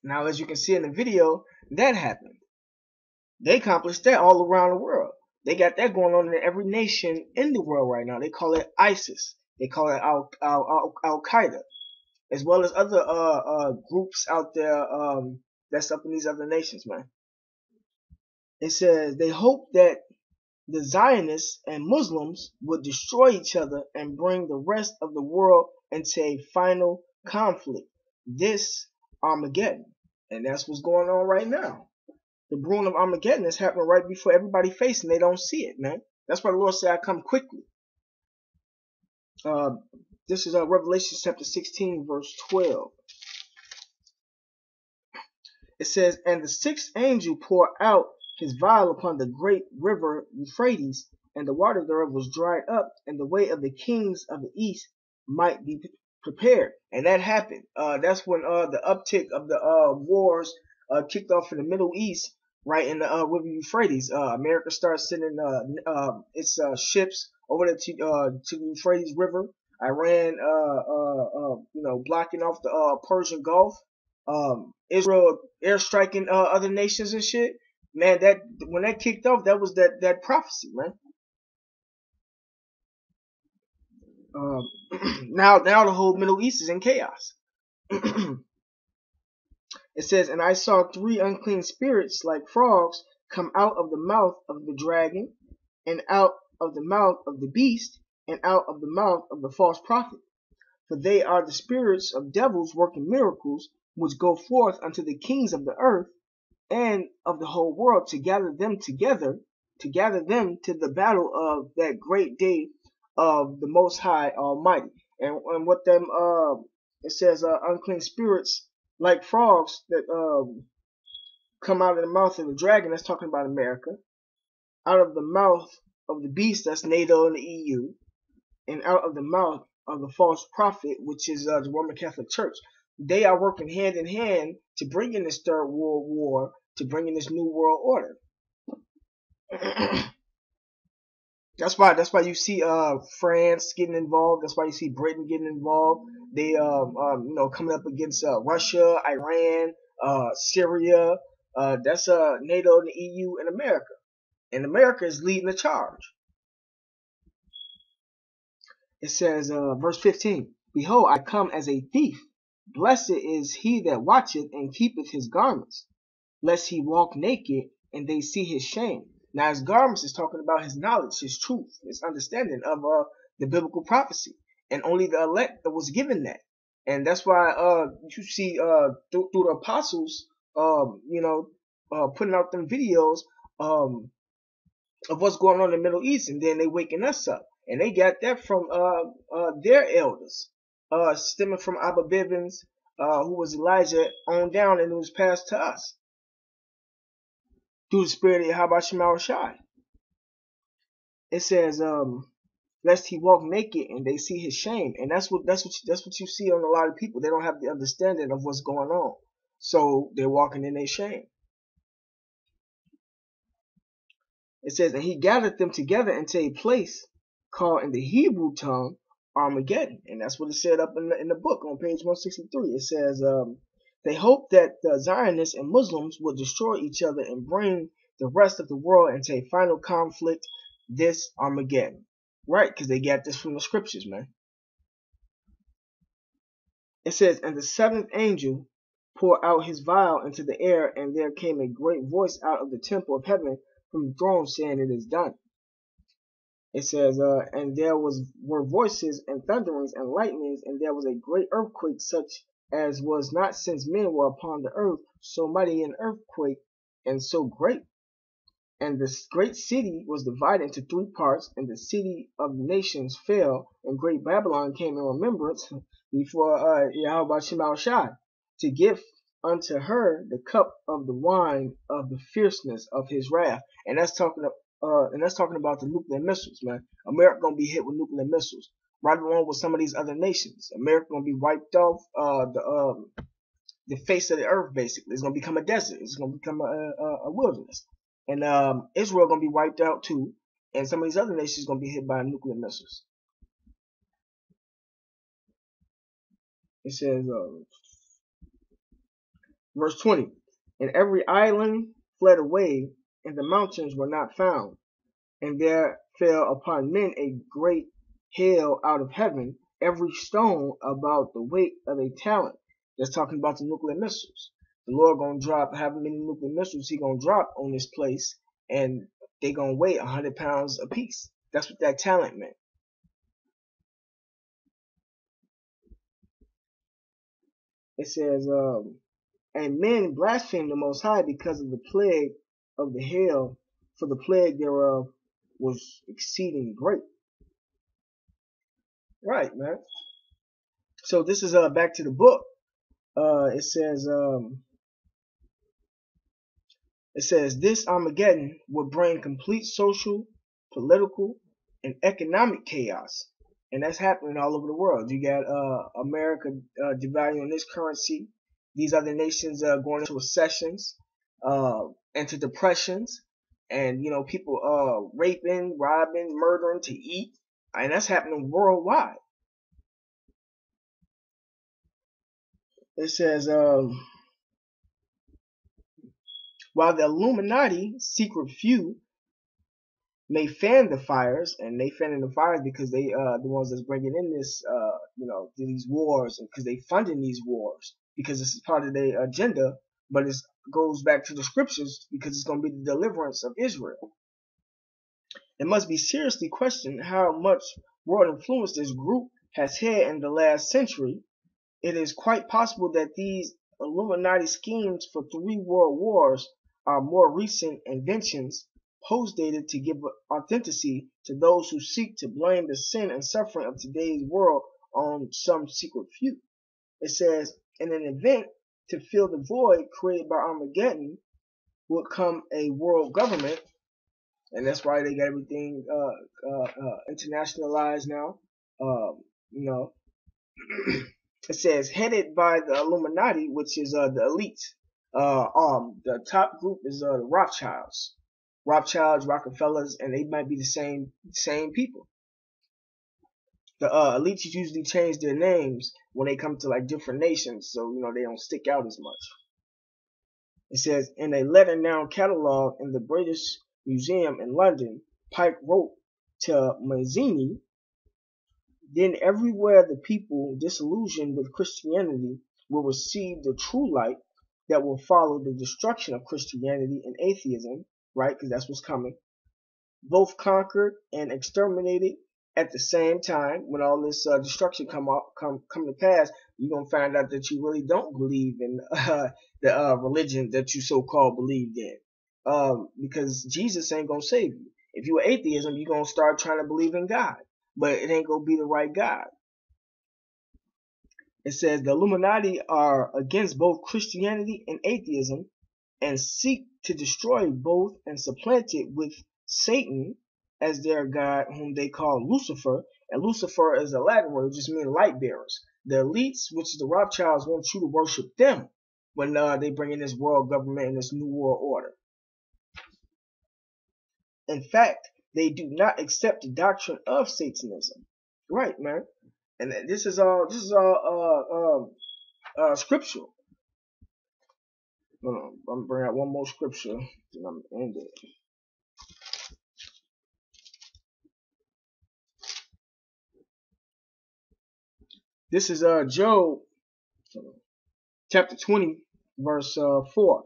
Now, as you can see in the video, that happened. They accomplished that all around the world. They got that going on in every nation in the world right now. They call it ISIS. They call it Al Qaeda, as well as other groups out there that's up in these other nations, man. It says they hope that the Zionists and Muslims would destroy each other and bring the rest of the world into a final conflict. This Armageddon. And that's what's going on right now. The brewing of Armageddon is happening right before everybody facing. They don't see it, man. That's why the Lord said, I come quickly. This is Revelation chapter 16, verse 12. It says, and the sixth angel poured out his vial upon the great river Euphrates, and the water thereof was dried up, and the way of the kings of the east might be prepared. And that happened. That's when the uptick of the wars kicked off in the Middle East, right in the river Euphrates. America started sending its ships over there to the Euphrates River. Iran, blocking off the Persian Gulf. Israel airstriking other nations and shit. Man, that when that kicked off, that was that prophecy, man. Now the whole Middle East is in chaos. It says, and I saw three unclean spirits like frogs come out of the mouth of the dragon, and out of the mouth of the beast, and out of the mouth of the false prophet. For they are the spirits of devils working miracles, which go forth unto the kings of the earth and of the whole world to gather them together, to gather them to the battle of that great day of the Most High Almighty. And what them it says unclean spirits like frogs that come out of the mouth of the dragon. That's talking about America. Out of the mouth of the beast, that's NATO and the EU, and out of the mouth of the false prophet, which is the Roman Catholic Church. They are working hand in hand to bring in this third world war, to bring in this new world order. That's why you see France getting involved. That's why you see Britain getting involved. They coming up against Russia, Iran, Syria. That's NATO and the EU and America. And America is leading the charge. It says, verse 15, behold, I come as a thief. Blessed is he that watcheth and keepeth his garments, lest he walk naked and they see his shame. Now his garments is talking about his knowledge, his truth, his understanding of the biblical prophecy. And only the elect was given that. And that's why you see through the apostles, putting out them videos of what's going on in the Middle East, and then they waking us up. And they got that from their elders, stemming from Abba Bivens, who was Elijah, on down, and it was passed to us through the spirit of Yahweh Shema Shai. It says, lest he walk naked and they see his shame. And that's what you see on a lot of people. They don't have the understanding of what's going on, so they're walking in their shame. It says, and he gathered them together into a place called in the Hebrew tongue Armageddon. And that's what it said up in the book on page 163. It says, they hope that the Zionists and Muslims will destroy each other and bring the rest of the world into a final conflict, this Armageddon. Right, because they got this from the scriptures, man. It says, and the seventh angel poured out his vial into the air, and there came a great voice out of the temple of heaven from the throne, saying, it is done. It says, and there were voices and thunderings and lightnings, and there was a great earthquake, such as was not since men were upon the earth, so mighty an earthquake, and so great. And this great city was divided into three parts, and the city of the nations fell, and great Babylon came in remembrance before Yahweh Shema Shai, to give unto her the cup of the wine of the fierceness of his wrath. And that's talking about the nuclear missiles, man. America gonna be hit with nuclear missiles, right along with some of these other nations. America gonna be wiped off the face of the earth. Basically, it's gonna become a desert. It's gonna become a wilderness. And Israel gonna be wiped out too, and some of these other nations gonna be hit by nuclear missiles. It says, Verse 20. And every island fled away, and the mountains were not found. And there fell upon men a great hail out of heaven, every stone about the weight of a talent. That's talking about the nuclear missiles. The Lord gonna drop however many nuclear missiles he gonna drop on this place, and they gonna weigh 100 pounds apiece. That's what that talent meant. It says, and men blasphemed the Most High because of the plague of the hail, for the plague thereof was exceeding great. Right, man. So this is back to the book. It says this Armageddon would bring complete social, political, and economic chaos, and that's happening all over the world. You got America devaluing this currency, these other nations going into recessions, into depressions, and people raping, robbing, murdering to eat, and that's happening worldwide. It says while the Illuminati secret few may fan the fires, and they fanning the fires because they the ones that's bringing in this these wars, and because they funding these wars because this is part of their agenda, but it goes back to the scriptures because it's going to be the deliverance of Israel. It must be seriously questioned how much world influence this group has had in the last century. It is quite possible that these Illuminati schemes for 3 world wars are more recent inventions, post-dated to give authenticity to those who seek to blame the sin and suffering of today's world on some secret few. It says, in an event to fill the void created by Armageddon would come a world government, and that's why they got everything internationalized now. You know, it says headed by the Illuminati, which is the elite. The top group is the Rothschilds, Rockefellers, and they might be the same people. The elites usually change their names when they come to like different nations, so they don't stick out as much. It says in a letter now cataloged in the British Museum in London, Pike wrote to Mazzini, then everywhere the people disillusioned with Christianity will receive the true light that will follow the destruction of Christianity and atheism, right? Because that's what's coming. Both conquered and exterminated at the same time. When all this destruction come to pass, you're gonna find out that you really don't believe in the religion that you so-called believed in, because Jesus ain't gonna save you. If you're atheism, you're gonna start trying to believe in God, but it ain't gonna be the right God. It says the Illuminati are against both Christianity and atheism and seek to destroy both and supplant it with Satan as their god, whom they call Lucifer. And Lucifer is a Latin word, it just means light bearers. The elites, which is the Rothschilds, want you to worship them when they bring in this world government and this new world order. In fact, they do not accept the doctrine of Satanism. Right, man. And this is all scriptural. I'm gonna bring out one more scripture, then I'm gonna end it. This is Job chapter 20, verse 4.